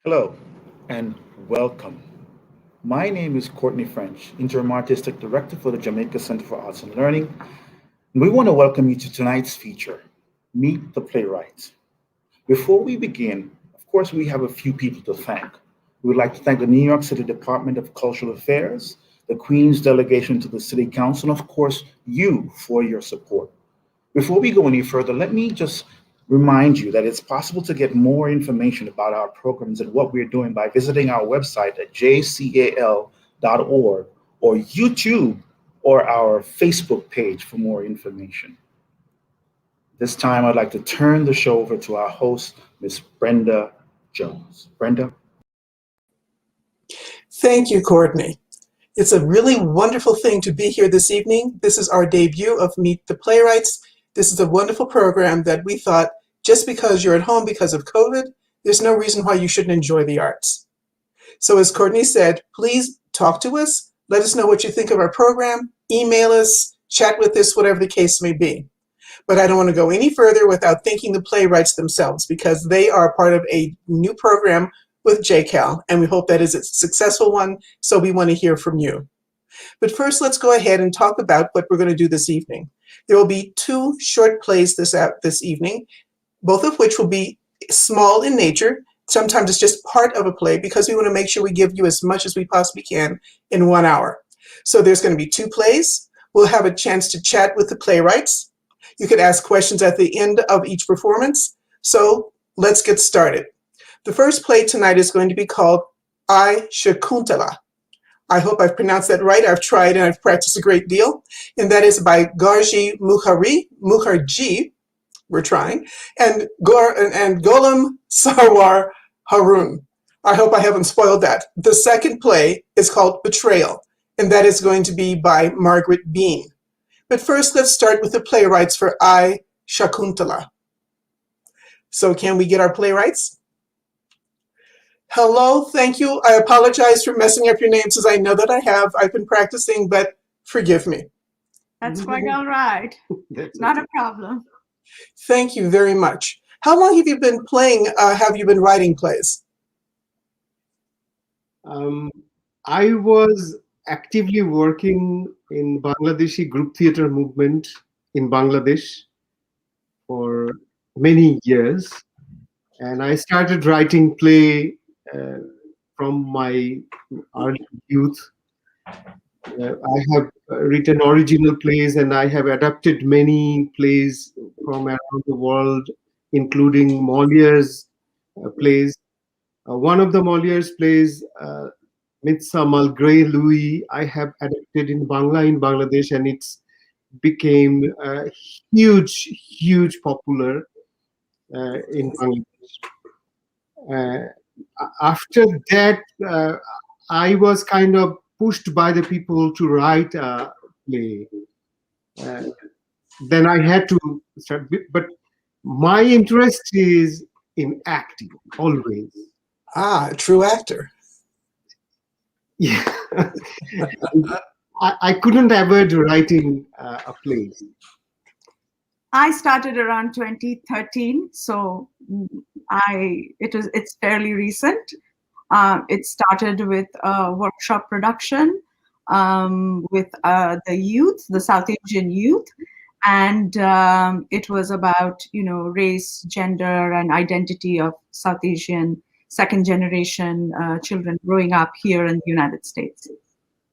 Hello and welcome. My name is Courtney French, Interim Artistic Director for the Jamaica Center for Arts and Learning. And we want to welcome you to tonight's feature, Meet the Playwright. Before we begin, of course, we have a few people to thank. We would like to thank the New York City Department of Cultural Affairs, the Queen's delegation to the City Council, and of course, you for your support. Before we go any further, let me just remind you that it's possible to get more information about our programs and what we're doing by visiting our website at jcal.org or YouTube or our Facebook page for more information. This time, I'd like to turn the show over to our host, Ms. Brenda Jones. Brenda? Thank you, Courtney. It's a really wonderful thing to be here this evening. This is our debut of Meet the Playwrights. This is a wonderful program that we thought just because you're at home because of COVID, there's no reason why you shouldn't enjoy the arts. So as Courtney said, please talk to us. Let us know what you think of our program. Email us, chat with us, whatever the case may be. But I don't want to go any further without thanking the playwrights themselves because they are part of a new program with JCal, and we hope that is a successful one, so we want to hear from you. But first, let's go ahead and talk about what we're going to do this evening. There will be two short plays this evening, both of which will be small in nature. Sometimes it's just part of a play because we want to make sure we give you as much as we possibly can in 1 hour. So there's going to be two plays. We'll have a chance to chat with the playwrights. You can ask questions at the end of each performance. So let's get started. The first play tonight is going to be called Shakuntala. I hope I've pronounced that right. I've tried and I've practiced a great deal. And that is by Gargi Mukherjee, we're trying, and Golam Sarwar Harun. I hope I haven't spoiled that. The second play is called Betrayal, and that is going to be by Margaret. But first, let's start with the playwrights for Shakuntala. So can we get our playwrights? Hello, thank you. I apologize for messing up your names as I know that I have. I've been practicing, but forgive me. That's quite all right. It's not a problem. Thank you very much. How long have you been writing plays? I was actively working in Bangladeshi group theater movement in Bangladesh for many years. And I started writing play from my early youth. I have written original plays and I have adapted many plays from around the world, including Moliere's plays. One of the Moliere's plays, Mitsa Malgré Louis, I have adapted in Bangla in Bangladesh, and it's became huge popular in Bangladesh. After that, I was kind of pushed by the people to write a play. Then I had to start, but my interest is in acting always. A true actor. Yeah, I couldn't avoid writing a play. I started around 2013, so it's fairly recent. It started with a workshop production with the youth, the South Asian youth, and it was about race, gender, and identity of South Asian second generation children growing up here in the United States.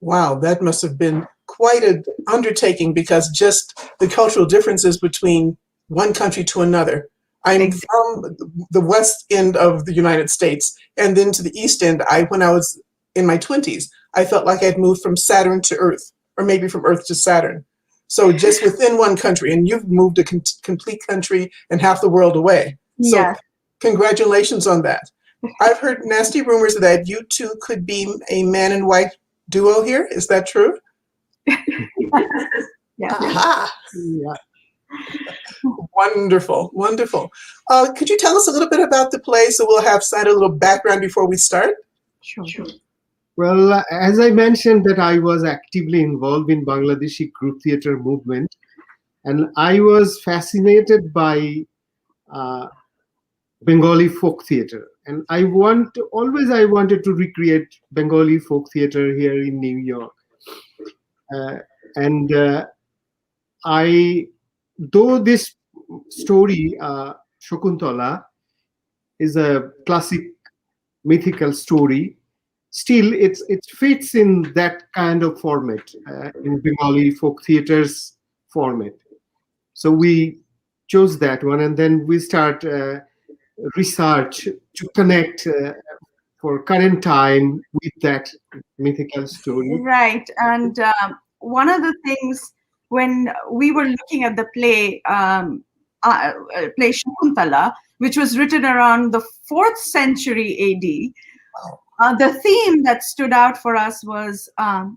Wow, that must have been quite an undertaking because just the cultural differences between one country to another. I'm from the west end of the United States, and then to the east end, when I was in my 20s, I felt like I'd moved from Saturn to Earth, or maybe from Earth to Saturn. So just within one country, and you've moved a complete country and half the world away. So yeah. Congratulations on that. I've heard nasty rumors that you two could be a man and wife duo here. Is that true? Yeah. Aha. Yeah. Wonderful, wonderful. Could you tell us a little bit about the play so we'll have a little background before we start? Sure. Well, as I mentioned that I was actively involved in Bangladeshi group theater movement, and I was fascinated by Bengali folk theater. And I wanted to recreate Bengali folk theater here in New York. And though this story, Shakuntala, is a classic mythical story, still it fits in that kind of format, in Bengali folk theater's format. So we chose that one, and then we start research to connect for current time with that mythical story. Right. And one of the things when we were looking at the play Shakuntala, which was written around the 4th century AD, the theme that stood out for us was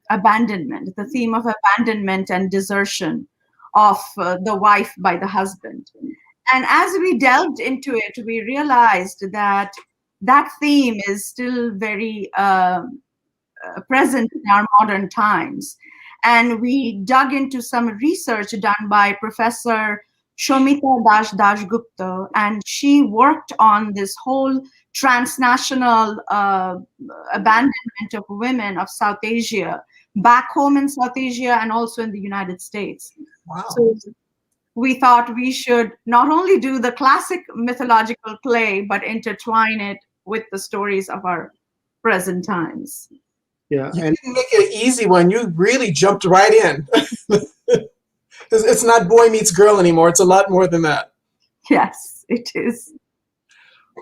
abandonment, the theme of abandonment and desertion of the wife by the husband. And as we delved into it, we realized that that theme is still very present in our modern times. And we dug into some research done by Professor Shomita Dasgupta, and she worked on this whole transnational abandonment of women of South Asia, back home in South Asia and also in the United States. Wow. So we thought we should not only do the classic mythological play, but intertwine it with the stories of our present times. Yeah, You and didn't make it an easy one. You really jumped right in. It's not boy meets girl anymore. It's a lot more than that. Yes, it is.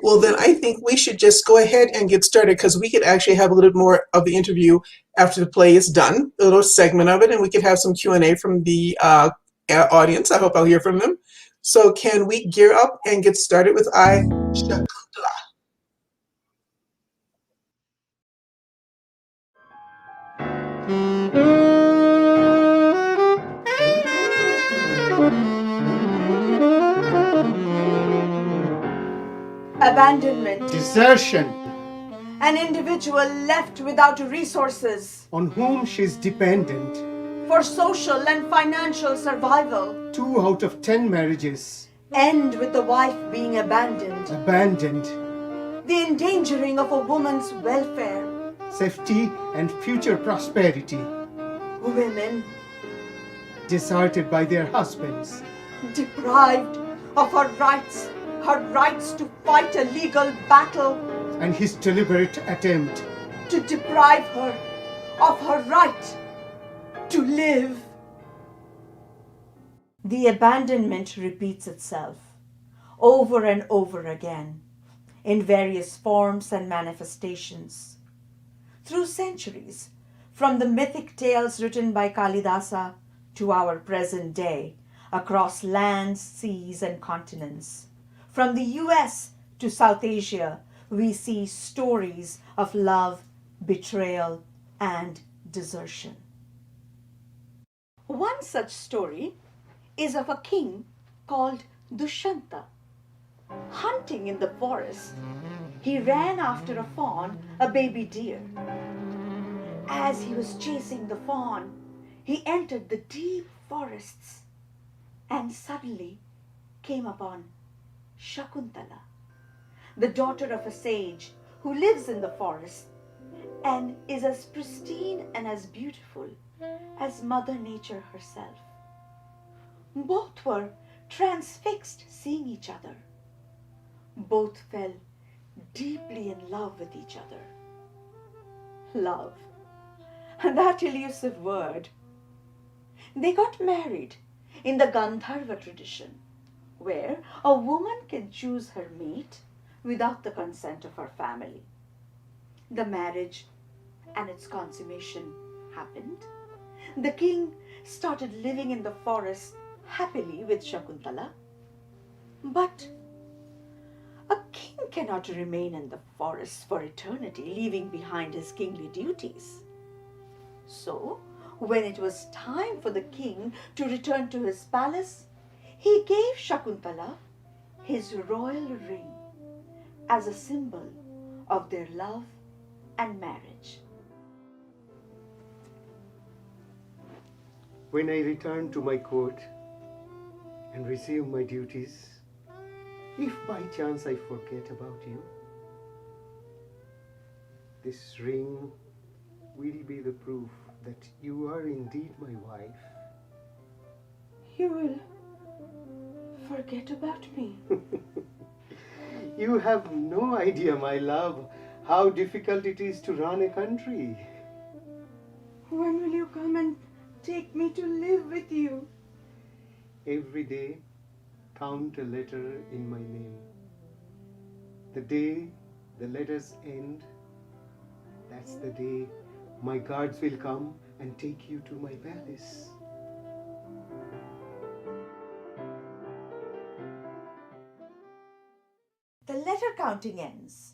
Well, then I think we should just go ahead and get started, because we could actually have a little more of the interview after the play is done, a little segment of it, and we could have some Q&A from the audience. I hope I'll hear from them. So can we gear up and get started with Shakuntala? Abandonment. Desertion. An individual left without resources On whom she's dependent. for social and financial survival. 2 out of 10 marriages. End with the wife being abandoned. Abandoned. The endangering of a woman's welfare. Safety and future prosperity. Women Deserted by their husbands. deprived of her rights to fight a legal battle, And his deliberate attempt to deprive her of her right to live. The abandonment repeats itself over and over again in various forms and manifestations. Through centuries, from the mythic tales written by Kalidasa to our present day, across lands, seas, and continents. From the US to South Asia, we see stories of love, betrayal, and desertion. One such story is of a king called Dushyanta. Hunting in the forest, he ran after a fawn, a baby deer. As he was chasing the fawn, he entered the deep forests and suddenly came upon Shakuntala, the daughter of a sage who lives in the forest and is as pristine and as beautiful as Mother Nature herself. Both were transfixed seeing each other. Both fell deeply in love with each other. Love, that elusive word. They got married in the Gandharva tradition, where a woman can choose her mate without the consent of her family. The marriage and its consummation happened. The king started living in the forest happily with Shakuntala. But a king cannot remain in the forest for eternity, leaving behind his kingly duties. So, when it was time for the king to return to his palace, he gave Shakuntala his royal ring as a symbol of their love and marriage. When I return to my court and resume my duties, if by chance I forget about you, This ring will be the proof that you are indeed my wife. You will forget about me. You have no idea, my love, how difficult it is to run a country. When will you come and take me to live with you? Every day, count a letter in my name. The day the letters end, that's the day my guards will come and take you to my palace. The letter counting ends,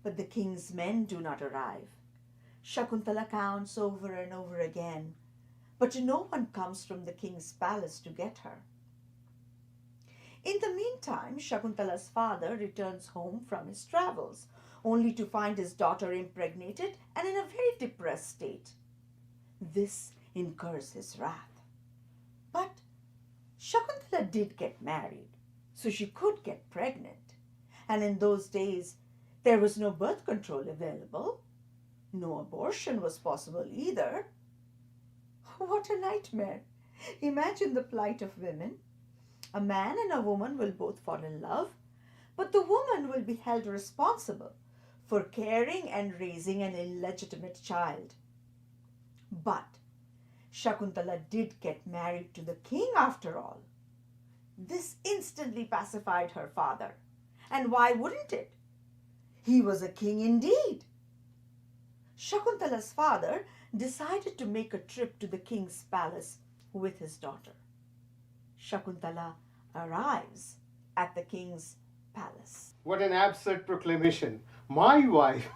but the king's men do not arrive. Shakuntala counts over and over again, but no one comes from the king's palace to get her. In the meantime, Shakuntala's father returns home from his travels, only to find his daughter impregnated and in a very depressed state. This incurs his wrath. But Shakuntala did get married, so she could get pregnant. And in those days, there was no birth control available. No abortion was possible either. What a nightmare! Imagine the plight of women. A man and a woman will both fall in love, but the woman will be held responsible for caring and raising an illegitimate child. But Shakuntala did get married to the king after all. This instantly pacified her father. And why wouldn't it? He was a king indeed. Shakuntala's father decided to make a trip to the king's palace with his daughter. Shakuntala arrives at the king's palace. What an absurd proclamation. My wife.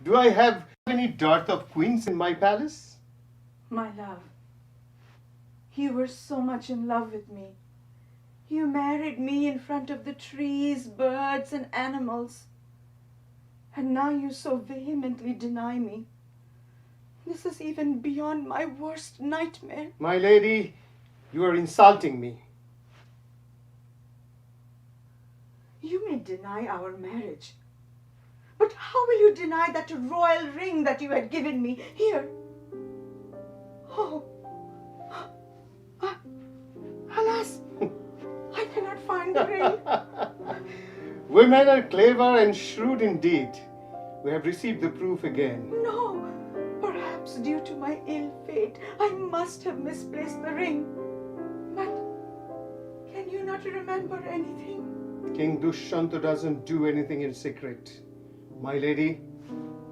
Do I have any dearth of queens in my palace? My love, you were so much in love with me. You married me in front of the trees, birds, and animals. And now you so vehemently deny me. This is even beyond my worst nightmare. My lady, you are insulting me. You may deny our marriage, but how will you deny that royal ring that you had given me? Here. Oh, alas, I cannot find the ring. Women are clever and shrewd indeed. We have received the proof again. No, perhaps due to my ill fate, I must have misplaced the ring. But can you not remember anything? King Dushanta doesn't do anything in secret. My lady,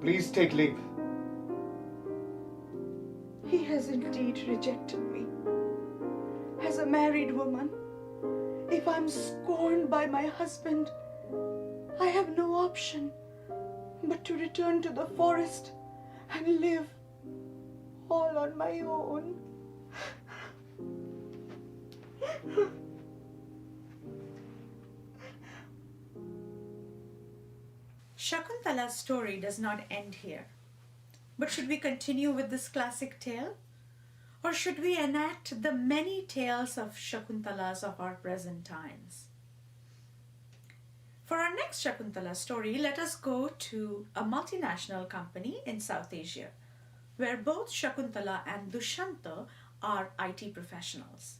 please take leave. He has indeed rejected me. As a married woman, if I'm scorned by my husband, I have no option but to return to the forest and live all on my own. Shakuntala's story does not end here. But should we continue with this classic tale? Or should we enact the many tales of Shakuntalas of our present times? For our next Shakuntala story, let us go to a multinational company in South Asia, where both Shakuntala and Dushanta are IT professionals.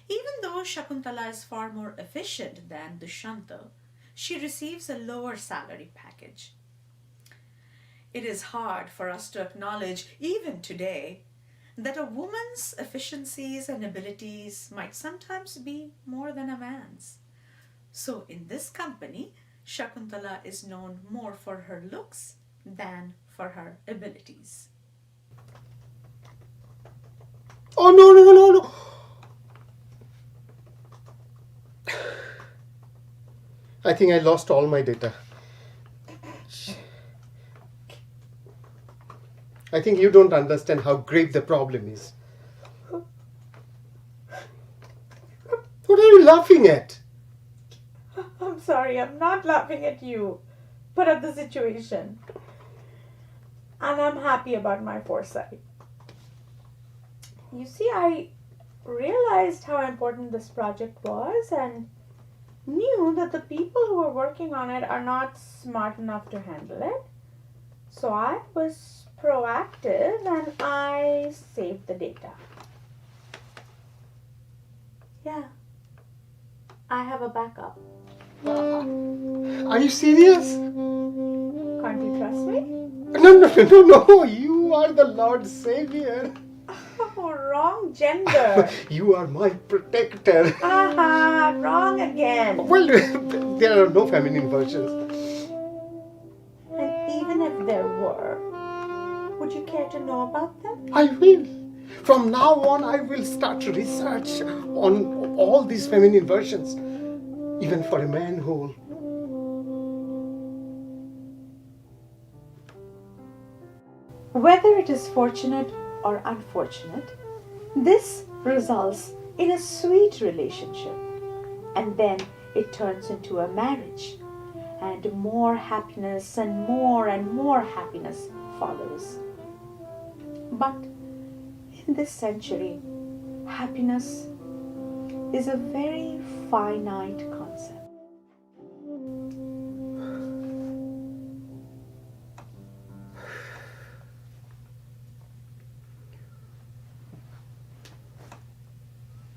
Even though Shakuntala is far more efficient than Dushanta, she receives a lower salary package. It is hard for us to acknowledge, even today, that a woman's efficiencies and abilities might sometimes be more than a man's. So in this company, Shakuntala is known more for her looks than for her abilities. Oh, no, no, no, no. I think I lost all my data. I think you don't understand how grave the problem is. What are you laughing at? I'm sorry, I'm not laughing at you, but at the situation. And I'm happy about my foresight. You see, I realized how important this project was and knew that the people who are working on it are not smart enough to handle it. So I was proactive and I saved the data. Yeah, I have a backup. Are you serious? Can't you trust me? No. You are the Lord Savior. Oh, wrong gender. You are my protector. Aha, wrong again. Well, there are no feminine versions. And even if there were, would you care to know about them? I will. From now on, I will start research on all these feminine versions, even for a manhole. Whether it is fortunate or unfortunate, this results in a sweet relationship, and then it turns into a marriage, and more happiness and more happiness follows. But in this century, happiness is a very finite concept.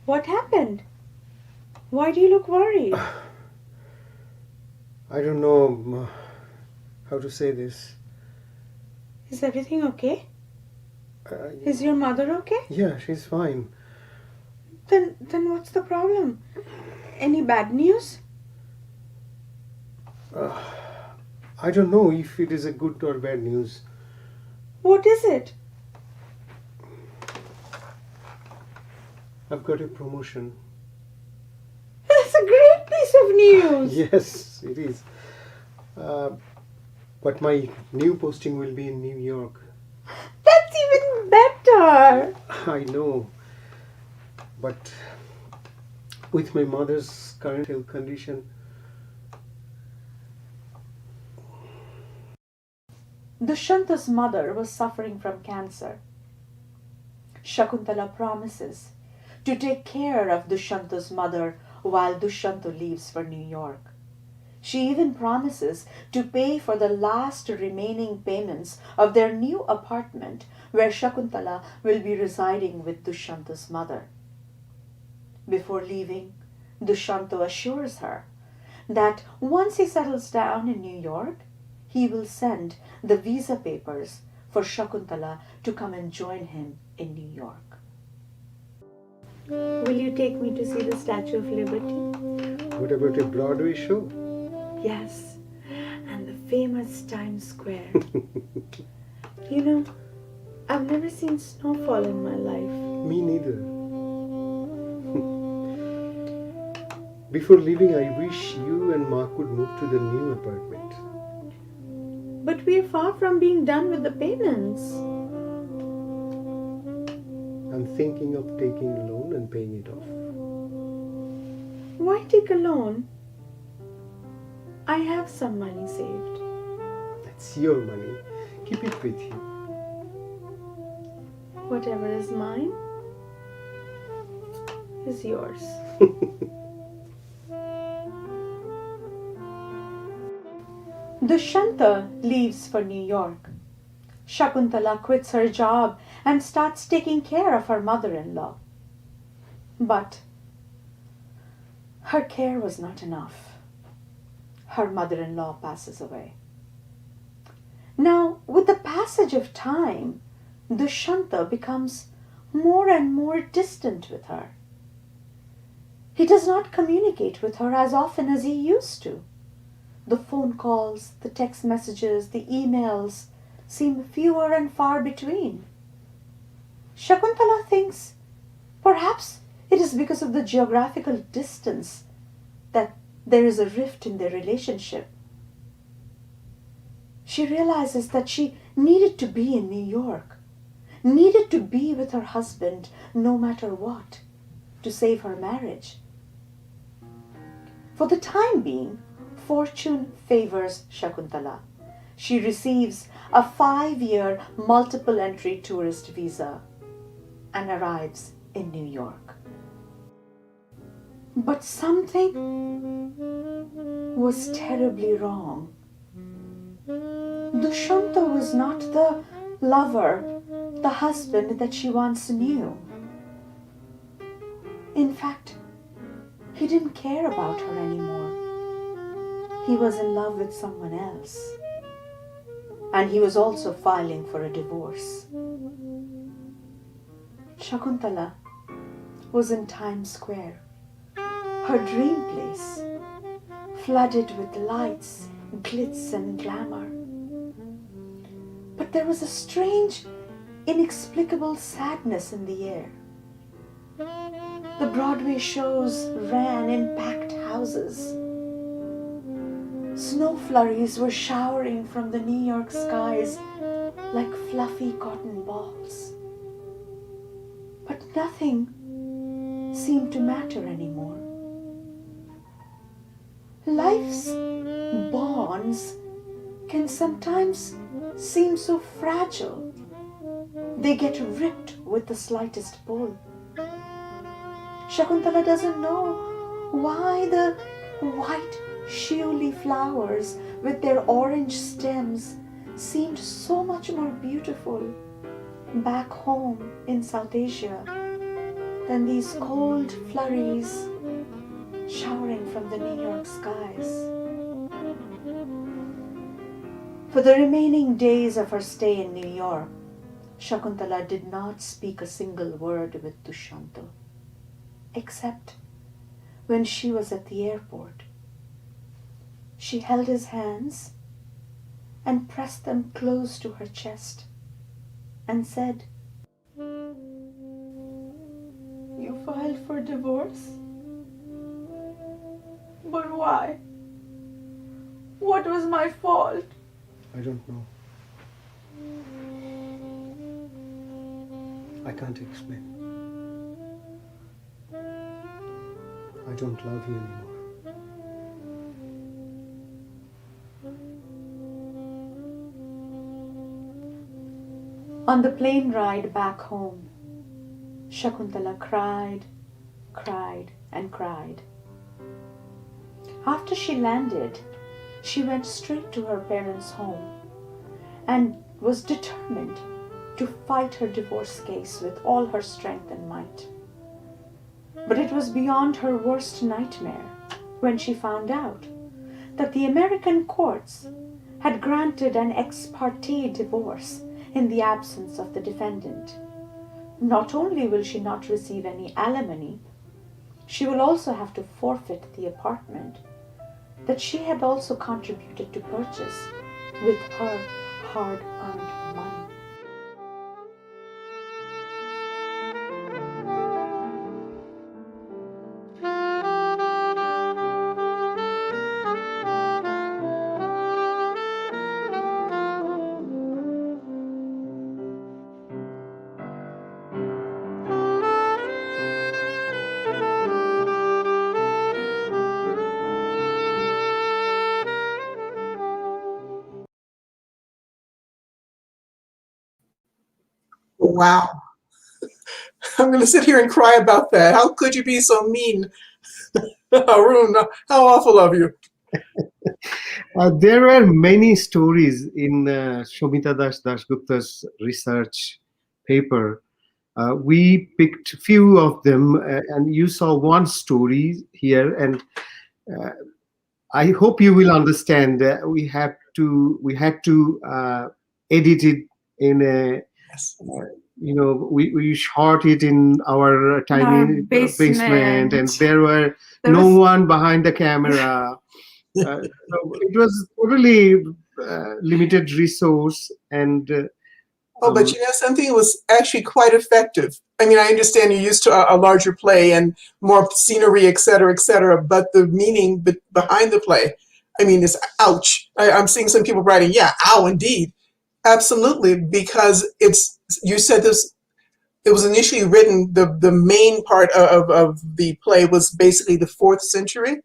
What happened? Why do you look worried? I don't know how to say this. Is everything okay? Uh, Is your mother okay? yeah, she's fine. Then what's the problem? Any bad news? I don't know if it is a good or bad news. What is it? I've got a promotion. That's a great piece of news. Yes, it is. But my new posting will be in New York. That's even better. I know. But with my mother's current health condition, Dushanta's mother was suffering from cancer. Shakuntala promises to take care of Dushanta's mother while Dushanta leaves for New York. She even promises to pay for the last remaining payments of their new apartment where Shakuntala will be residing with Dushanta's mother. Before leaving, Dushanta assures her that once he settles down in New York, he will send the visa papers for Shakuntala to come and join him in New York. Will you take me to see the Statue of Liberty? what about a Broadway show? Yes, and the famous Times Square. You know, I've never seen snowfall in my life. Me neither. Before leaving, I wish you and Mark would move to the new apartment. But we're far from being done with the payments. I'm thinking of taking a loan and paying it off. Why take a loan? I have some money saved. That's your money. Keep it with you. Whatever is mine is yours. Dushanta leaves for New York. Shakuntala quits her job and starts taking care of her mother-in-law. But her care was not enough. Her mother-in-law passes away. Now, with the passage of time, Dushanta becomes more and more distant with her. He does not communicate with her as often as he used to. The phone calls, the text messages, the emails seem fewer and far between. Shakuntala thinks perhaps it is because of the geographical distance that there is a rift in their relationship. She realizes that she needed to be in New York, needed to be with her husband no matter what, to save her marriage. For the time being, fortune favors Shakuntala. She receives a 5-year multiple entry tourist visa and arrives in New York. But something was terribly wrong. Dushanta was not the lover, the husband that she once knew. In fact, he didn't care about her anymore. He was in love with someone else. And he was also filing for a divorce. Shakuntala was in Times Square, her dream place, flooded with lights, glitz and glamour. But there was a strange, inexplicable sadness in the air. The Broadway shows ran in packed houses. Snow flurries were showering from the New York skies like fluffy cotton balls. But nothing seemed to matter anymore. Life's bonds can sometimes seem so fragile. They get ripped with the slightest pull. Shakuntala doesn't know why the white shiuli flowers with their orange stems seemed so much more beautiful back home in South Asia than these cold flurries showering from the New York skies. For the remaining days of her stay in New York, Shakuntala did not speak a single word with Dushanta, except when she was at the airport. She held his hands and pressed them close to her chest and said, "You filed for divorce? But why? What was my fault?" I don't know. I can't explain. I don't love you anymore. On the plane ride back home, Shakuntala cried, and cried. After she landed, she went straight to her parents' home and was determined to fight her divorce case with all her strength and might. But it was beyond her worst nightmare when she found out that the American courts had granted an ex parte divorce in the absence of the defendant. Not only will she not receive any alimony, she will also have to forfeit the apartment that she had also contributed to purchase with her hard-earned money. Wow. I'm going to sit here and cry about that. How could you be so mean? Harun, how awful of you. There are many stories in Shomita Das Dasgupta's research paper. We picked few of them, and you saw one story here, and I hope you will understand. We had to edit it in a. Yes. We shot it in our tiny basement, and there was no one behind the camera. So it was totally limited resource, and but you know something, it was actually quite effective. I mean, I understand you're used to a larger play and more scenery, et cetera, but the meaning behind the play, I mean, is ouch. I'm seeing some people writing, yeah, ow, indeed. Absolutely, because you said this, it was initially written, the main part of the play was basically the 4th century.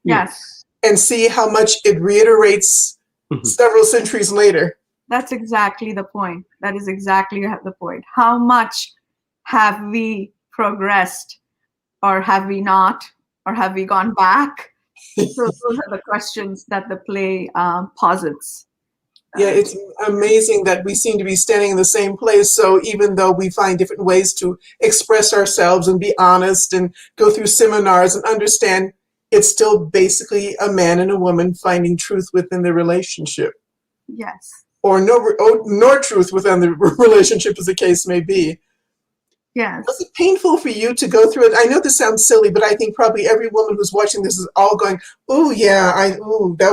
Yes. And see how much it reiterates several centuries later. That's exactly the point. That is exactly the point. How much have we progressed, or have we not, or have we gone back? So those are the questions that the play posits. Yeah, it's amazing that we seem to be standing in the same place. So even though we find different ways to express ourselves and be honest and go through seminars and understand, it's still basically a man and a woman finding truth within the relationship, Yes. or nor truth within the relationship, as the case may be. Yes. Was it painful for you to go through it? I know this sounds silly, but I think probably every woman who's watching this is all going, "Oh yeah,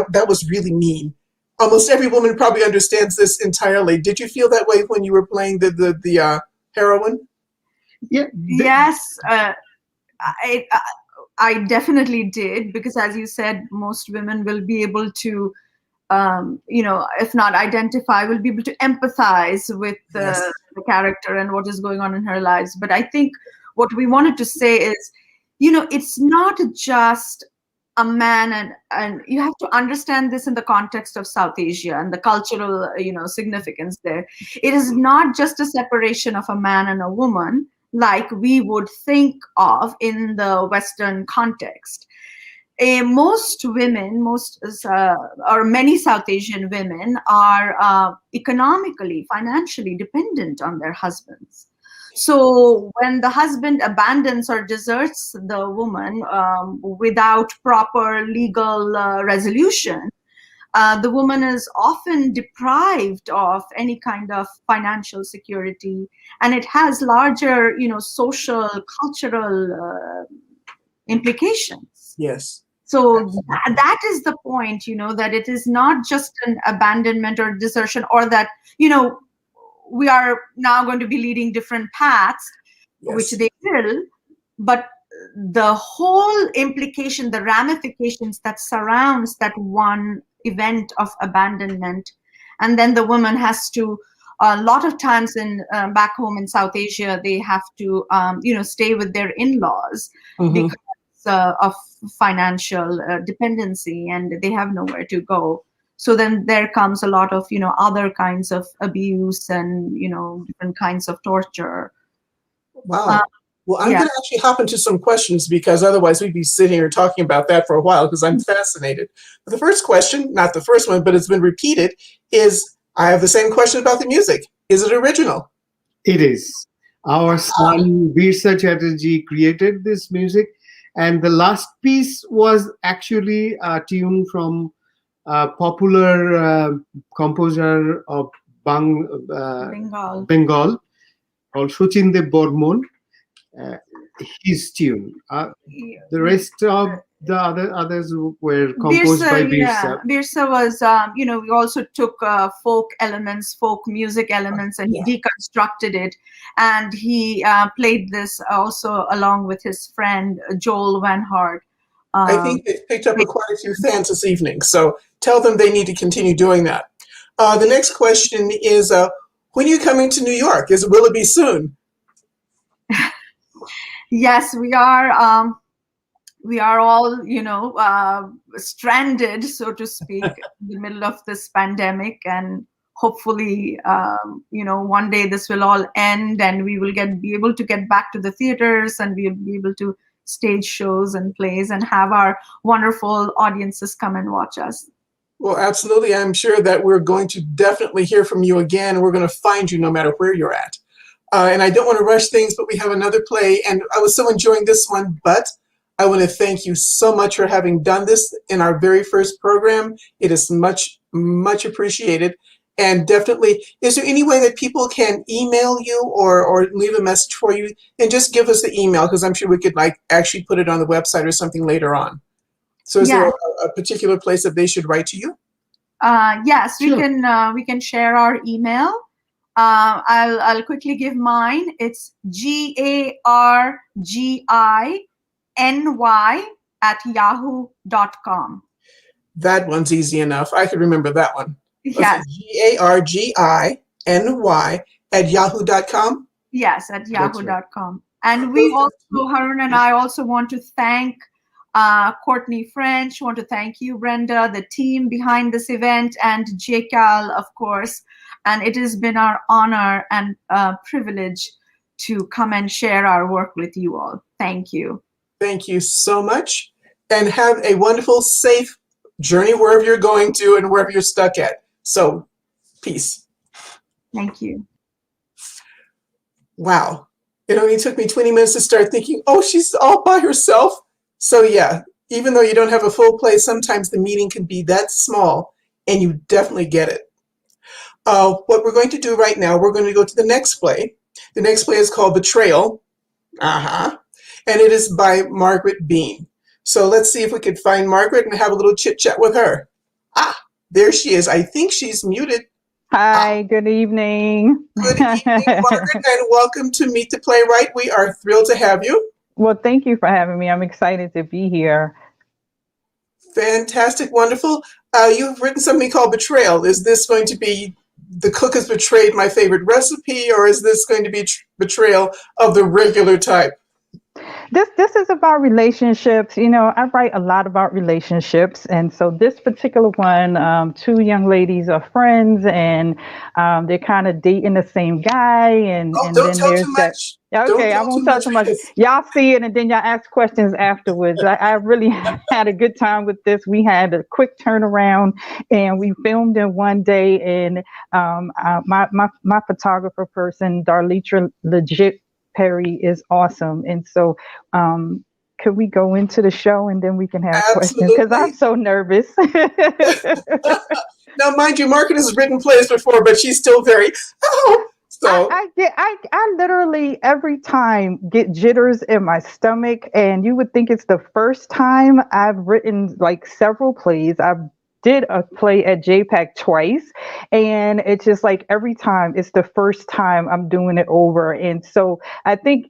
that was really mean." Almost every woman probably understands this entirely. Did you feel that way when you were playing the heroine? Yeah, Yes, I definitely did, because as you said, most women will be able to, if not identify, will be able to empathize with Yes. the character and what is going on in her lives. But I think what we wanted to say is, it's not just a man, and you have to understand this in the context of South Asia and the cultural, significance there. It is not just a separation of a man and a woman like we would think of in the Western context. Most women, or many South Asian women are economically, financially dependent on their husbands. So when the husband abandons or deserts the woman without proper legal resolution, the woman is often deprived of any kind of financial security, and it has larger, social, cultural implications. Yes. So that is the point, that it is not just an abandonment or desertion, or that, we are now going to be leading different paths, Yes. which they will, but the whole implication, the ramifications that surrounds that one event of abandonment, and then the woman has to, a lot of times in back home in South Asia, they have to, stay with their in-laws because of financial dependency, and they have nowhere to go. So then there comes a lot of, other kinds of abuse and, different kinds of torture. Wow. Well, I'm yeah. going to actually hop into some questions, because otherwise we'd be sitting here talking about that for a while, because I'm fascinated. But the first question, not the first one, but it's been repeated, is I have the same question about the music. Is it original? it is. Our son Birsa Chatterjee created this music, and the last piece was actually a tune from a popular composer of Bengal called Sachin-Dev Burman. His tune. The rest of the others were composed by Birsa. Birsa was, we also took folk music elements, and he deconstructed it. And he played this also along with his friend, Joel Van Hart. I think they've picked up quite a few fans this evening. So tell them they need to continue doing that. The next question is, when are you coming to New York? Will it be soon? Yes, we are. We are all, stranded, so to speak, in the middle of this pandemic, and hopefully, one day this will all end, and we will be able to get back to the theaters, and we'll be able to stage shows and plays and have our wonderful audiences come and watch us. Well, absolutely. I'm sure that we're going to definitely hear from you again. We're going to find you no matter where you're at. And I don't want to rush things, but we have another play, and I was so enjoying this one, but I want to thank you so much for having done this in our very first program. It is much, much appreciated. And definitely, is there any way that people can email you or leave a message for you? And just give us the email, because I'm sure we could actually put it on the website or something later on. So is there a particular place that they should write to you? Yes, Sure. we can share our email. I'll quickly give mine. It's garginy@yahoo.com. That one's easy enough. I could remember that one. Yes. garginy@yahoo.com? Yes, at That's yahoo.com. And we also, Harun and I also want to thank Courtney French, want to thank you, Brenda, the team behind this event, and JCal, of course. And it has been our honor and privilege to come and share our work with you all. Thank you. Thank you so much. And have a wonderful, safe journey wherever you're going to and wherever you're stuck at. So piece. Thank you. Wow. It only took me 20 minutes to start thinking, oh, she's all by herself. So yeah, even though you don't have a full play, sometimes the meeting can be that small and you definitely get it. What we're going to do right now, we're going to go to the next play. The next play is called Betrayal. And it is by Margaret Bean. So let's see if we could find Margaret and have a little chit chat with her. There she is. I think she's muted. Hi, good evening. Good evening, Margaret, and welcome to Meet the Playwright. We are thrilled to have you. Well, thank you for having me. I'm excited to be here. Fantastic, wonderful. You've written something called Betrayal. Is this going to be The Cook Has Betrayed My Favorite Recipe, or is this going to be betrayal of the regular type? This is about relationships. You know, I write a lot about relationships, and so this particular one, two young ladies are friends, and they're kind of dating the same guy, and Don't then tell there's too that. much. Okay, I won't tell too much. Y'all see it, and then y'all ask questions afterwards. I really had a good time with this. We had a quick turnaround, and we filmed in one day. And my photographer person, Darlitra Legit Perry, is awesome. And so, could we go into the show and then we can have questions? Because I'm so nervous. Now, mind you, Margaret has written plays before, but she's still very, So I literally every time get jitters in my stomach, and you would think it's the first time. I've written like several plays. I've did a play at JPAC twice, and it's just like every time it's the first time I'm doing it over. And so I think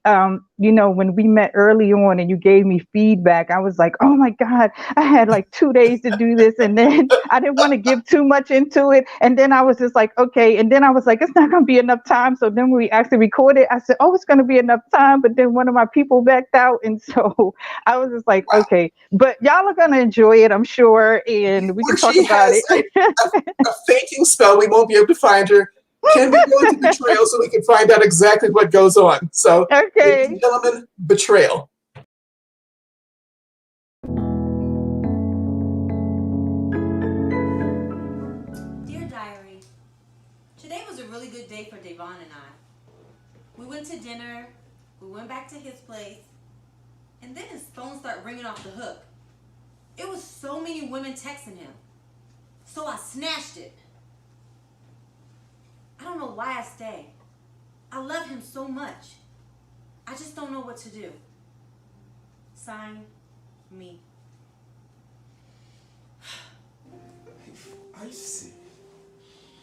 you know, when we met early on and you gave me feedback, I was like, oh my God, I had like 2 days to do this, and then I didn't want to give too much into it, and then I was just like, okay, and then I was like, it's not gonna be enough time. So then when we actually recorded, I said, oh, it's gonna be enough time, but then one of my people backed out, and so I was just like, okay, but y'all are gonna enjoy it, I'm sure, and we can talk about it. a fainting spell, we won't be able to find her. Can we go into Betrayal so we can find out exactly what goes on? So, okay. Ladies and gentlemen, Betrayal. Dear Diary, today was a really good day for Davon and I. We went to dinner, we went back to his place, and then his phone started ringing off the hook. It was so many women texting him. So I snatched it. I don't know why I stay. I love him so much. I just don't know what to do. Sign, me. I see.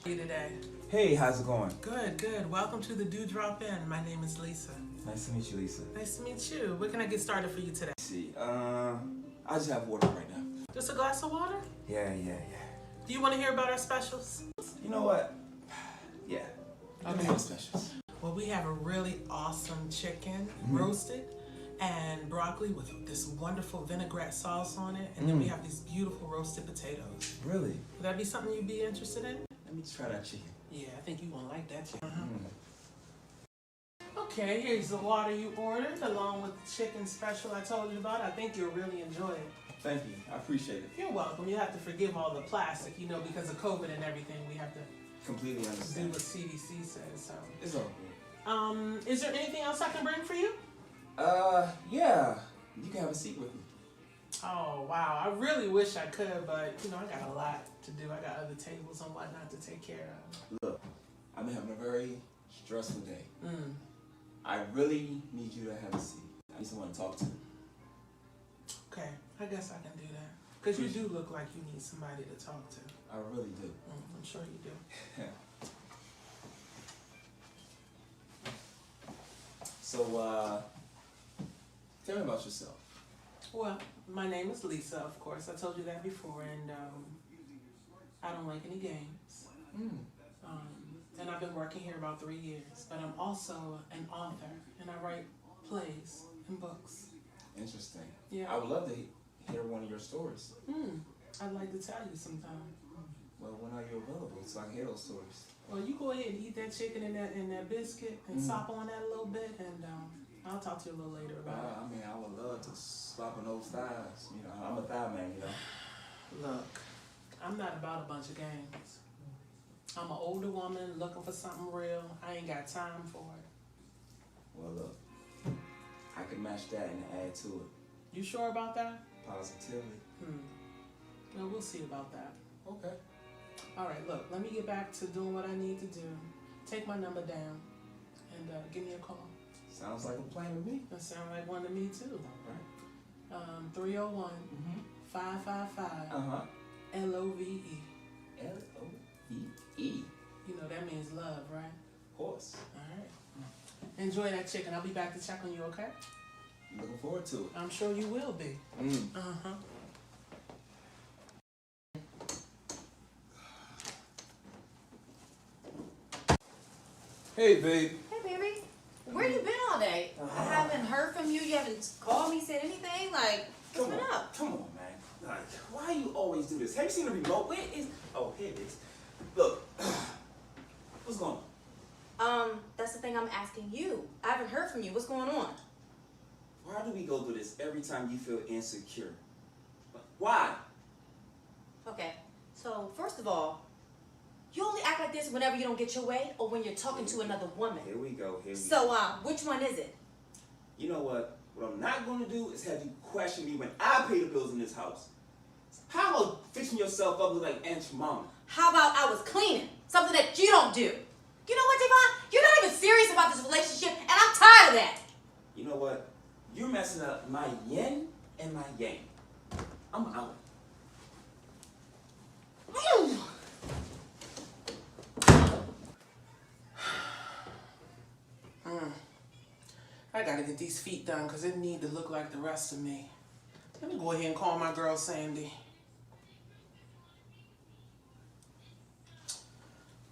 You today? Hey, how's it going? Good, good. Welcome to the Do Drop In. My name is Lisa. Nice to meet you, Lisa. Nice to meet you. What can I get started for you today? Let's see, I just have water right now. Just a glass of water? Yeah. Do you want to hear about our specials? You know what? Yeah. Okay. Have specials. Well, we have a really awesome chicken roasted and broccoli with this wonderful vinaigrette sauce on it, and then we have these beautiful roasted potatoes. Really? Would that be something you'd be interested in? Let me try that chicken. Yeah, I think you won't like that chicken. Okay, here's the water you ordered along with the chicken special I told you about. I think you'll really enjoy it. Thank you. I appreciate it. You're welcome. You have to forgive all the plastic, you know, because of COVID and everything. We have to completely understand what CDC says. So it's all good. Is there anything else I can bring for you? Yeah. You can have a seat with me. Oh wow, I really wish I could, but you know, I got a lot to do. I got other tables and whatnot to take care of. Look, I've been having a very stressful day. I really need you to have a seat. I need someone to talk to. Okay, I guess I can do that. Because you do look like you need somebody to talk to. I really do. I'm sure you do. So, tell me about yourself. Well, my name is Lisa, of course. I told you that before, and I don't like any games. And I've been working here about 3 years, but I'm also an author, and I write plays and books. Interesting. Yeah. I would love to hear one of your stories. I'd like to tell you sometime. Well, when are you available so I can hear those stories? Well, you go ahead and eat that chicken and that biscuit and sop on that a little bit, and I'll talk to you a little later about it. I mean, I would love to slap on those thighs. You know, I'm a thigh man, you know. Look, I'm not about a bunch of games. I'm an older woman looking for something real. I ain't got time for it. Well, look, I can match that and add to it. You sure about that? Positively. Well, we'll see about that. Okay. All right, look, let me get back to doing what I need to do. Take my number down and give me a call. Sounds like a plan to me. That sounds like one to me, too. All right. 301 555 LOVE. LOVE. You know, that means love, right? Of course. All right. Enjoy that chicken. I'll be back to check on you, okay? Looking forward to it. I'm sure you will be. Hey, babe. Hey, baby. Where you been all day? I haven't heard from you. You haven't called me, said anything. Like, what's been up? Come on, man. Like, why you always do this? Have you seen the remote? Where is... Oh, here it is. Look. What's going on? That's the thing I'm asking you. I haven't heard from you. What's going on? Why do we go through this every time you feel insecure? Why? Okay, so first of all, you only act like this whenever you don't get your way or when you're talking to another woman. Here we go. So, which one is it? You know what? What I'm not going to do is have you question me when I pay the bills in this house. How about fixing yourself up look like Aunt Mama? How about I was cleaning? Something that you don't do. You know what, Davon? You're not even serious about this relationship, and I'm tired of that. You know what? You're messing up my yin and my yang. I'm out. I gotta get these feet done because it need to look like the rest of me. Let me go ahead and call my girl Sandy.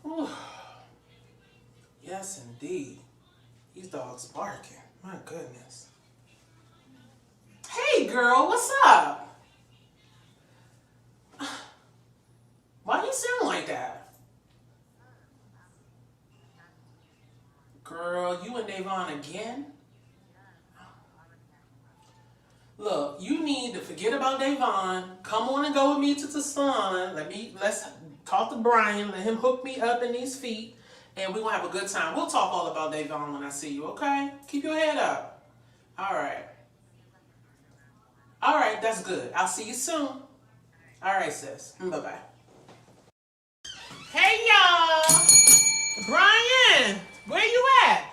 Whew. Yes, indeed. These dogs barking. My goodness. Hey, girl, what's up? Why you sound like that? Girl, you and Davon again? Look, you need to forget about Davon. Come on and go with me to the salon. Let's talk to Brian. Let him hook me up in these feet. And we're going to have a good time. We'll talk all about Davon when I see you, okay? Keep your head up. All right. All right, that's good. I'll see you soon. All right, sis. Bye-bye. Hey, y'all. Brian, where you at?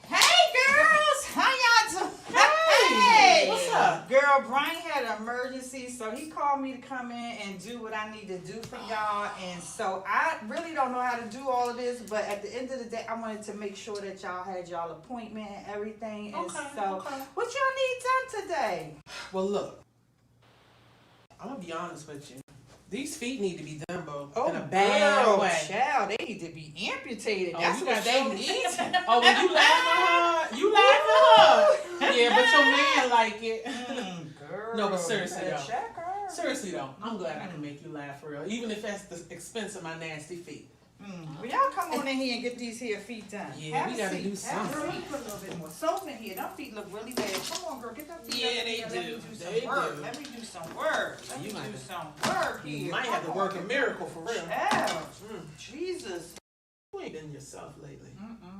Hey, girls. How y'all doing? Hey. What's up? Girl, Brian had an emergency, so he called me to come in and do what I need to do for y'all. And so I really don't know how to do all of this, but at the end of the day, I wanted to make sure that y'all had y'all appointment and everything. And what y'all need done today? Well, look. I'm going to be honest with you. These feet need to be done, bro. Oh, in a bad way. Child, they need to be amputated. Oh, That's what they need. Oh, when you laughing hard, you laughing hard. Yeah, but your man like it. Girl, No, but seriously though. check her. Seriously though, I'm glad I can make you laugh for real, even if that's the expense of my nasty feet. Well, y'all come on in here and get these here feet done. Yeah, we gotta do something. Girl, put a little bit more soap in here. Them feet look really bad. Come on, girl, get them feet Yeah, up in they here. do. Let me do some They work. do. Let me do some work. Let me do some work here. You might have to work a miracle for real. Yeah. Jesus. You ain't been yourself lately.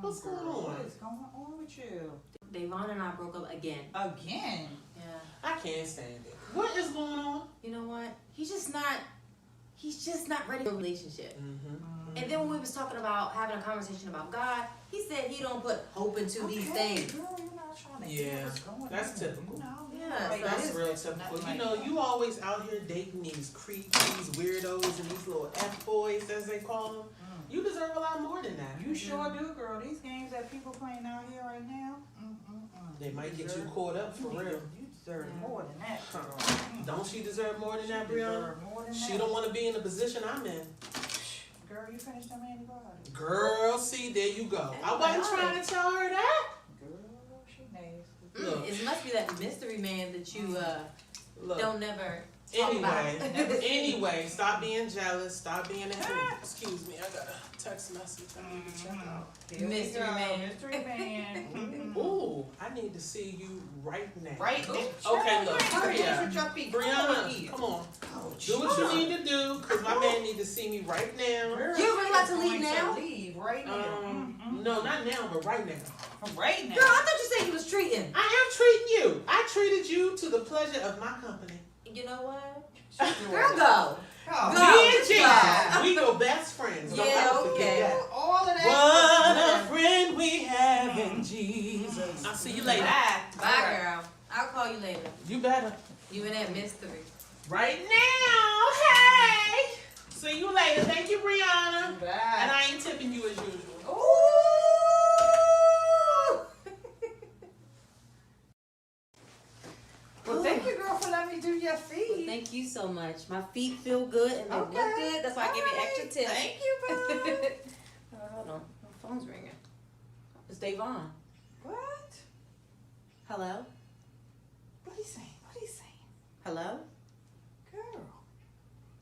What's going on? What is going on with you? Davon and I broke up again. Again? Yeah. I can't stand it. What is going on? You know what? He's just not ready for a relationship. And then when we was talking about having a conversation about God, he said he don't put hope into these things. Girl, you're not trying to Yeah, get what's going that's on. typical. Yeah, Like, That's this real is typical. nothing You like know, that. you always out here dating these creeps, these weirdos, and these little F-boys, as they call them. You deserve a lot more than that. You sure do, girl. These games that people playing out here right now, They might get you caught up for real. You deserve more than that, girl. Don't she deserve more than that, She Brianna? deserve more than She that. don't want to be in the position I'm in. Girl, you finished them antibiotics. Girl, see, there you go. I wasn't trying to tell her that. Girl, she nasty. It must be that mystery man that you Look. don't never Anyway, stop being jealous. Stop being excuse me, I got a text message I need to check out. Mystery man. Ooh, I need to see you right now. Right now? Okay, look. Hurry Yeah. up with your feet. Brianna, come on. Do what you need to do, because my man need to see me right now. You really about to leave now? Leave right now. No, not now, but right now. Right now. Girl, I thought you said you was treating. I am treating you. I treated you to the pleasure of my company. You know what? Girl, go. Me and Jesus, we go best friends. Don't Yeah, ever forget okay. that. All of that. What a friend we have in Jesus. I'll see you later. Bye, girl. I'll call you later. You better. You and that mystery. Right now. Hey. See you later. Thank you, Brianna. Bye. And I ain't tipping you as usual. Ooh. Well, thank you, girl, for letting me do your feet. Well, thank you so much. My feet feel good and they look good. That's why I gave you extra tips. Thank you, boo. Hold on. My phone's ringing. It's Davon. What? Hello? What are you saying? What are you saying? Hello? Girl.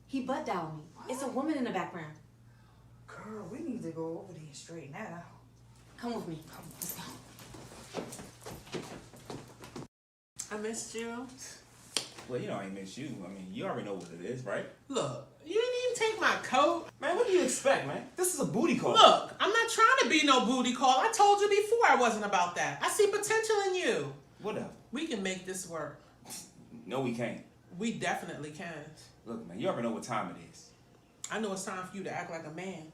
He butt dialed me. It's a woman in the background. Girl, we need to go over there and straighten that out. Come with me. Come, let's go. I missed you. Well, you know I ain't miss you. I mean, you already know what it is, right? Look, you didn't even take my coat. Man, what do you expect, man? This is a booty call. Look, I'm not trying to be no booty call. I told you before I wasn't about that. I see potential in you. Whatever. We can make this work. No, we can't. We definitely can. Look, man, you already know what time it is. I know it's time for you to act like a man.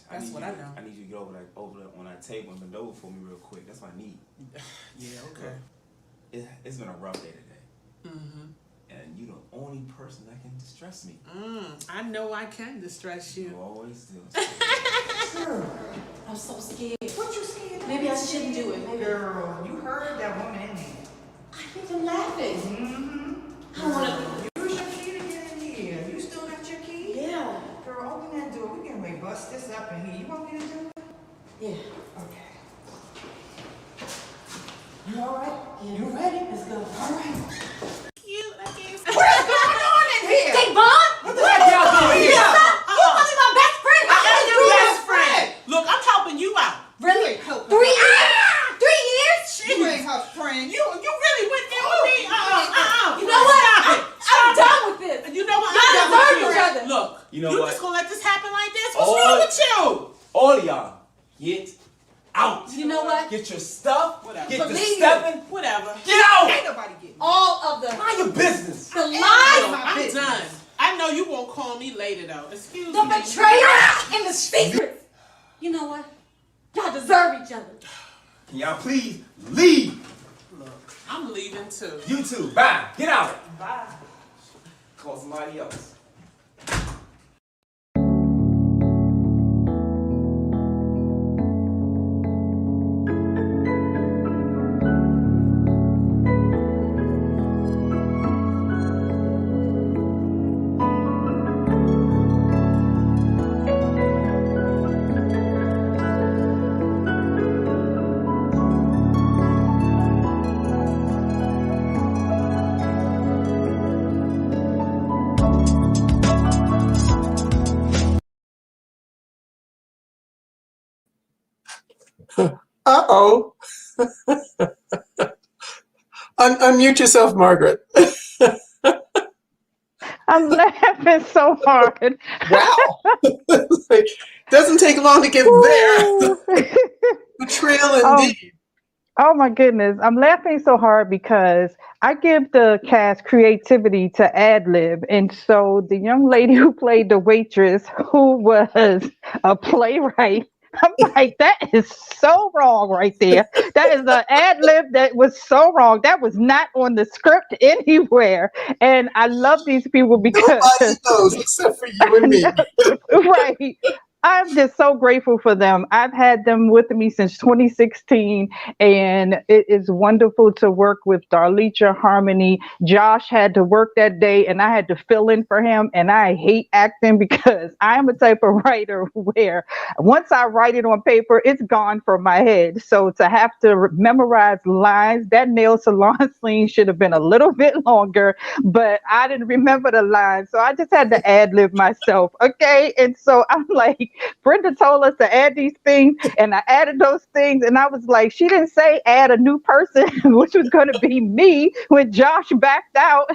That's what I know. I need you to get over there on that table and bend over for me real quick. That's what I need. Yeah, okay. It's been a rough day today. Mm-hmm. And you're the only person that can distress me. I know I can distress you. You always do. I'm so scared. What you scared? Maybe I shouldn't do it. Maybe. Girl, you heard that woman in there. I hear them laughing. Mm-hmm. I want to. Use your key to get in here. You still got your key? Yeah. Girl, open that door. We can bust this up in here. You want me to do it? Yeah. Okay. You all right? Yeah. You ready? Let's go. All right. Cute, I guess. What's going on in here? Davon? What the heck y'all doing here? You must be my best friend. I am your best friend. Look, I'm helping you out. Really? You ain't 3 years? 3 years? You ain't her friend. You really went there with me? You know what? Stop it. I'm done with this. You know what? Y'all I'm done deserve with each you. other. Look, You know you what? just gonna let this happen like this? What's wrong with you? All of y'all, get out. You know what? Get your stuff. Whatever. Get the Believe you. stepping. Whatever. Get out. Ain't nobody getting All of the Mind your business. lies, I'm done. I know you won't call me later though. Excuse the me. betrayal, and the secrets. You know what? Y'all deserve each other. Can y'all please leave? Look, I'm leaving too. You too. Bye. Get out. Bye. Call somebody else. Uh-oh. Unmute yourself, Margaret. I'm laughing so hard. Wow. Doesn't take long to get there. Betrayal indeed. Oh my goodness. I'm laughing so hard because I give the cast creativity to ad lib. And so the young lady who played the waitress, who was a playwright, I'm like, that is so wrong right there. That is an ad lib that was so wrong. That was not on the script anywhere. And I love these people because nobody knows except for you and me. Right. I'm just so grateful for them. I've had them with me since 2016, and it is wonderful to work with Darlicha Harmony. Josh had to work that day, and I had to fill in for him. And I hate acting because I'm a type of writer where once I write it on paper, it's gone from my head. So to have to memorize lines, that nail salon scene should have been a little bit longer, but I didn't remember the lines, so I just had to ad lib myself. Okay, and so I'm like, Brenda told us to add these things, and I added those things, and I was like, she didn't say add a new person, which was going to be me when Josh backed out.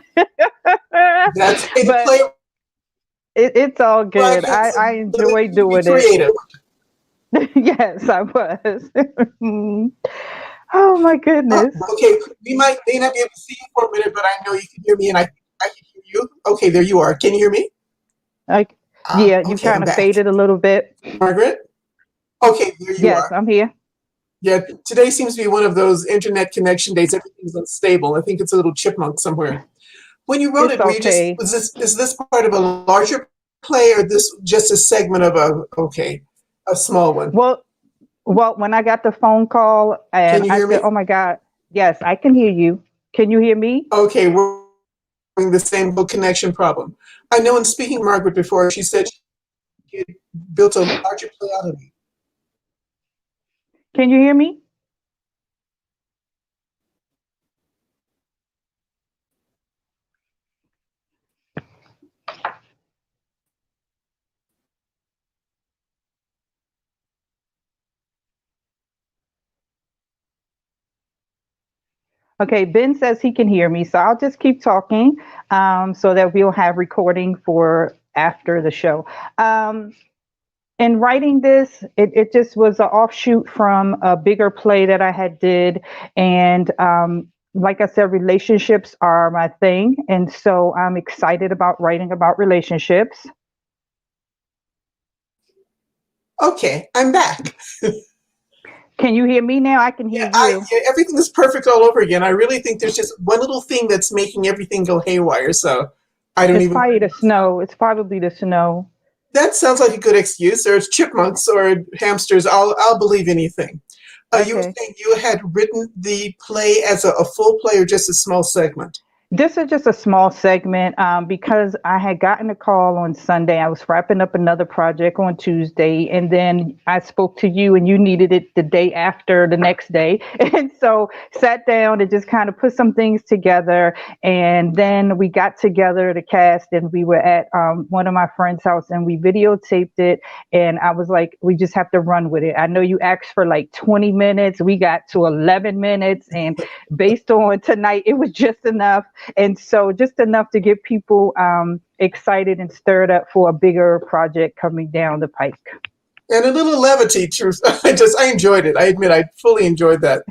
That's but it's all good. I enjoy doing creative. it. Yes, I was. Oh my goodness. Okay, may not be able to see you for a minute, but I know you can hear me, and I can hear you. Okay, there you are. Can you hear me? Yeah, you kind of faded a little bit. Margaret? Okay, there you are. Yes, I'm here. Yeah, today seems to be one of those internet connection days. Everything's unstable. I think it's a little chipmunk somewhere. When you wrote It's it, were you okay. is this part of a larger play, or this just a segment of a small one? Well, when I got the phone call and I said, "Oh my God, yes, I can hear you. Can you hear me?" Okay, we're having the same little connection problem. I know in speaking to Margaret before, she said she had built a larger play out of it. Can you hear me? Okay, Ben says he can hear me, so I'll just keep talking so that we'll have recording for after the show. In writing this, it just was an offshoot from a bigger play that I had did. And like I said, relationships are my thing. And so I'm excited about writing about relationships. Okay, I'm back. Can you hear me now? I can hear you. Everything is perfect all over again. I really think there's just one little thing that's making everything go haywire. So I don't It's even. probably the snow. It's probably the snow. That sounds like a good excuse. Or it's chipmunks or hamsters. I'll believe anything. You were saying you had written the play as a full play or just a small segment? This is just a small segment because I had gotten a call on Sunday. I was wrapping up another project on Tuesday, and then I spoke to you, and you needed it the day after the next day. And so sat down and just kind of put some things together. And then we got together, the cast, and we were at one of my friend's house, and we videotaped it. And I was like, we just have to run with it. I know you asked for like 20 minutes. We got to 11 minutes. And based on tonight, it was just enough. And so just enough to get people excited and stirred up for a bigger project coming down the pike. And a little levity, too. I enjoyed it. I admit I fully enjoyed that.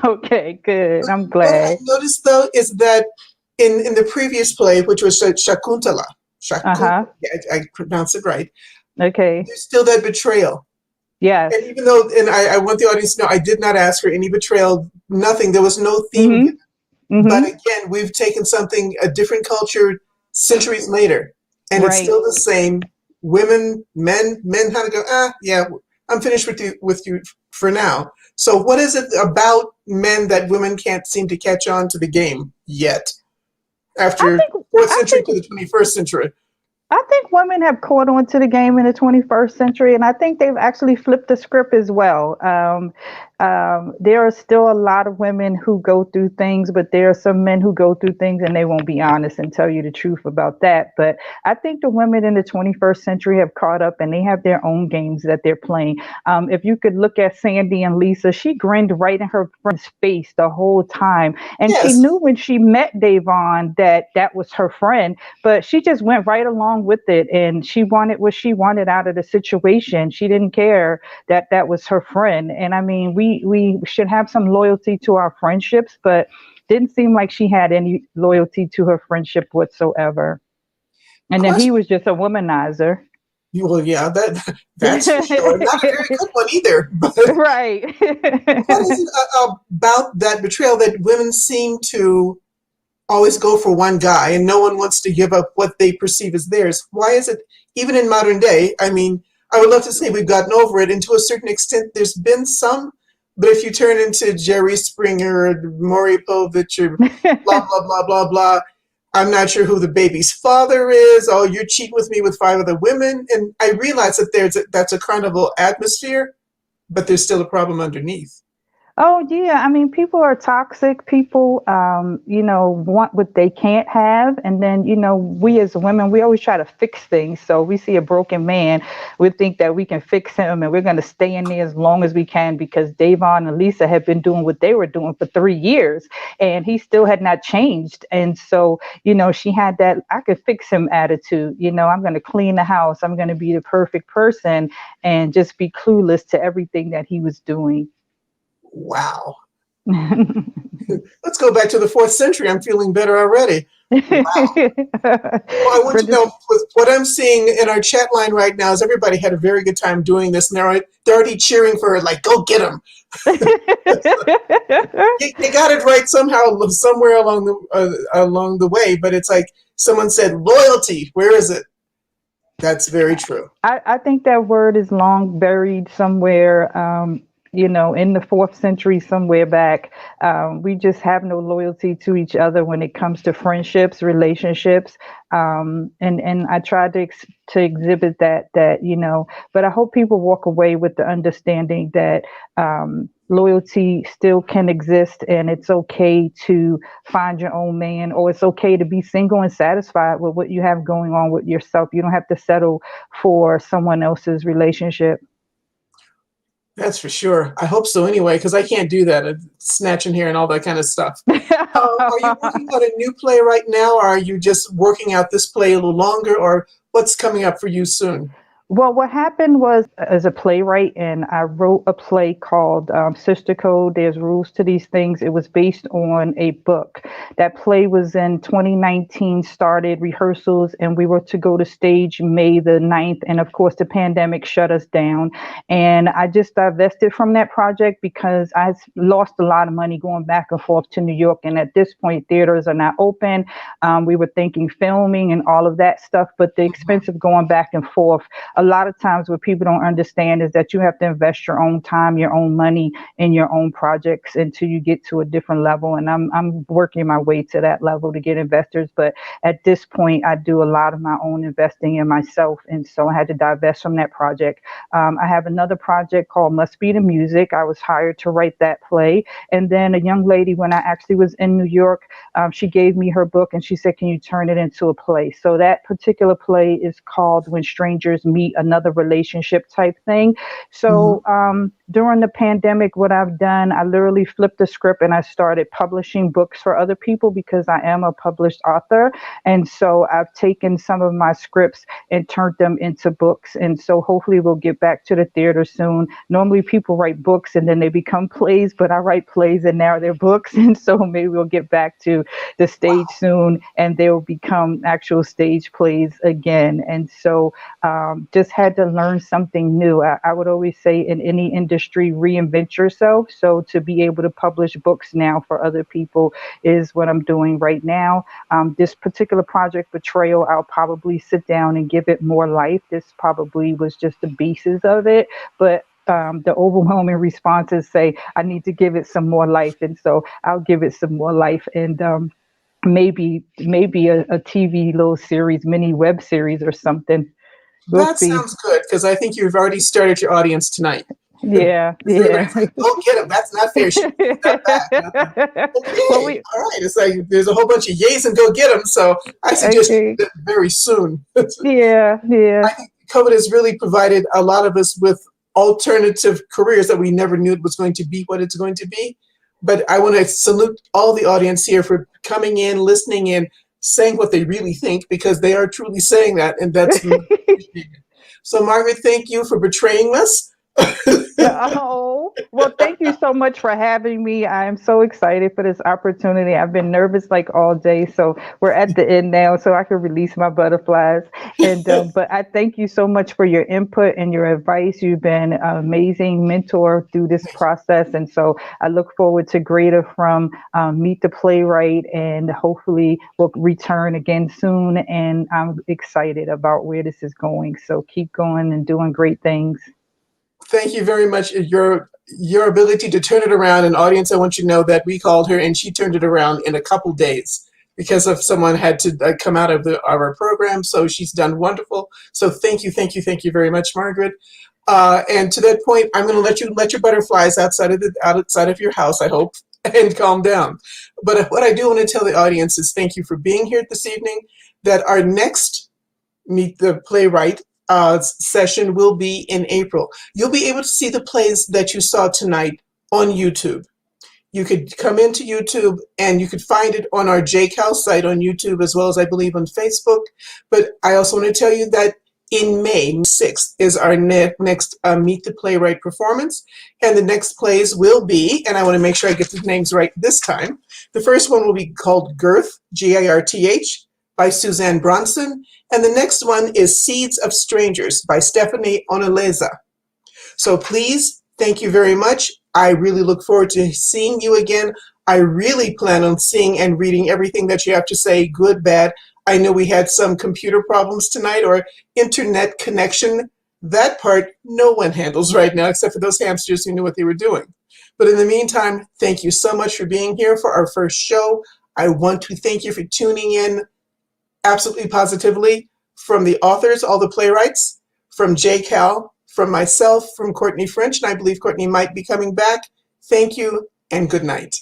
Okay, good. I'm glad. What I noticed, though, is that in the previous play, which was Shakuntala, yeah, I pronounced it right. Okay. There's still that betrayal. Yes. And even though, and I want the audience to know, I did not ask for any betrayal, nothing. There was no theme given. But again, we've taken something, a different culture centuries later, and it's still the same. Women, men kind of go, yeah, I'm finished with you for now. So what is it about men that women can't seem to catch on to the game yet? After 4th century to the 21st century. I think women have caught on to the game in the 21st century, and I think they've actually flipped the script as well. There are still a lot of women who go through things, but there are some men who go through things and they won't be honest and tell you the truth about that. But I think the women in the 21st century have caught up, and they have their own games that they're playing. If you could look at Sandy and Lisa, she grinned right in her friend's face the whole time. And she knew when she met Davon that was her friend, but she just went right along with it, and she wanted what she wanted out of the situation. She didn't care that was her friend. And I mean, we should have some loyalty to our friendships, but didn't seem like she had any loyalty to her friendship whatsoever. And then he was just a womanizer. Well, yeah, that's for sure. Not a very good one either. But right. What is it about that betrayal that women seem to always go for one guy and no one wants to give up what they perceive as theirs? Why is it, even in modern day, I mean, I would love to say we've gotten over it, and to a certain extent, there's been some. But if you turn into Jerry Springer or Maury Povich or blah, blah, blah, blah, blah, I'm not sure who the baby's father is. Oh, you're cheating with me with 5 other women. And I realize that that's a carnival atmosphere, but there's still a problem underneath. Oh yeah, I mean, people are toxic. People, want what they can't have, and then we as women, we always try to fix things. So we see a broken man, we think that we can fix him, and we're going to stay in there as long as we can because Davon and Lisa had been doing what they were doing for 3 years, and he still had not changed. And so, she had that I could fix him attitude. I'm going to clean the house. I'm going to be the perfect person, and just be clueless to everything that he was doing. Wow. Let's go back to the 4th century. I'm feeling better already. Wow. Well, I want you to know, with what I'm seeing in our chat line right now is everybody had a very good time doing this, and they're already cheering for it, like, go get him. You got it right somehow, somewhere along the way, but it's like someone said, loyalty, where is it? That's very true. I think that word is long buried somewhere. In the 4th century, somewhere back, we just have no loyalty to each other when it comes to friendships, relationships. And I try to exhibit that, but I hope people walk away with the understanding that loyalty still can exist, and it's okay to find your own man, or it's okay to be single and satisfied with what you have going on with yourself. You don't have to settle for someone else's relationship. That's for sure. I hope so anyway, because I can't do that. Snatching hair and all that kind of stuff. Are you working on a new play right now, or are you just working out this play a little longer, or what's coming up for you soon? Well, what happened was, as a playwright, and I wrote a play called Sister Code, There's Rules to These Things. It was based on a book. That play was in 2019, started rehearsals, and we were to go to stage May the 9th. And of course, the pandemic shut us down. And I just divested from that project because I lost a lot of money going back and forth to New York. And at this point, theaters are not open. We were thinking filming and all of that stuff, but the expense of going back and forth, a lot of times what people don't understand is that you have to invest your own time, your own money in your own projects until you get to a different level. And I'm working my way to that level to get investors. But at this point, I do a lot of my own investing in myself. And so I had to divest from that project. I have another project called Must Be the Music. I was hired to write that play. And then a young lady, when I actually was in New York, she gave me her book and she said, can you turn it into a play? So that particular play is called When Strangers Meet, Another Relationship type thing. So during the pandemic, what I've done, I literally flipped the script and I started publishing books for other people because I am a published author. And so I've taken some of my scripts and turned them into books. And so hopefully we'll get back to the theater soon. Normally people write books and then they become plays, but I write plays and now they're books. And so maybe we'll get back to the stage soon and they'll become actual stage plays again. And so just had to learn something new. I would always say in any industry, reinvent yourself. So to be able to publish books now for other people is what I'm doing right now. This particular project, Betrayal, I'll probably sit down and give it more life. This probably was just the basis of it, but the overwhelming responses say I need to give it some more life. And so I'll give it some more life. And maybe a TV little series, mini web series or something. That sounds good, because I think you've already started your audience tonight. Yeah. Go get him. That's not fair. Not bad. Okay. All right. It's like there's a whole bunch of yays and go get them. So I suggest you do that very soon. Yeah. I think COVID has really provided a lot of us with alternative careers that we never knew it was going to be what it's going to be. But I want to salute all the audience here for coming in, listening in, saying what they really think, because they are truly saying that, and that's so Margaret, thank you for betraying us. Oh, Well, thank you so much for having me. I am so excited for this opportunity. I've been nervous like all day, so we're at the end now, so I can release my butterflies. And but I thank you so much for your input and your advice. You've been an amazing mentor through this process, and so I look forward to greater from Meet the Playwright, and hopefully we'll return again soon. And I'm excited about where this is going. So keep going and doing great things. Thank you very much. Your ability to turn it around, and audience, I want you to know that we called her and she turned it around in a couple days because of someone had to come out of our program. So she's done wonderful. So thank you very much, Margaret. And to that point, I'm going to let your butterflies outside of your house, I hope, and calm down. But what I do want to tell the audience is thank you for being here this evening. That our next Meet the Playwright session will be in April. You'll be able to see the plays that you saw tonight on YouTube. You could come into YouTube and you could find it on our JCal site on YouTube as well as I believe on Facebook. But I also want to tell you that in May 6th is our next Meet the Playwright performance. And the next plays will be, and I want to make sure I get the names right this time. The first one will be called Girth, Girth, by Suzanne Bronson. And the next one is Seeds of Strangers by Stephanie Onoleza. So please, thank you very much. I really look forward to seeing you again. I really plan on seeing and reading everything that you have to say, good, bad. I know we had some computer problems tonight or internet connection. That part no one handles right now except for those hamsters who knew what they were doing. But in the meantime, thank you so much for being here for our first show. I want to thank you for tuning in absolutely positively from the authors, all the playwrights, from JCal, from myself, from Courtney French, and I believe Courtney might be coming back. Thank you and good night.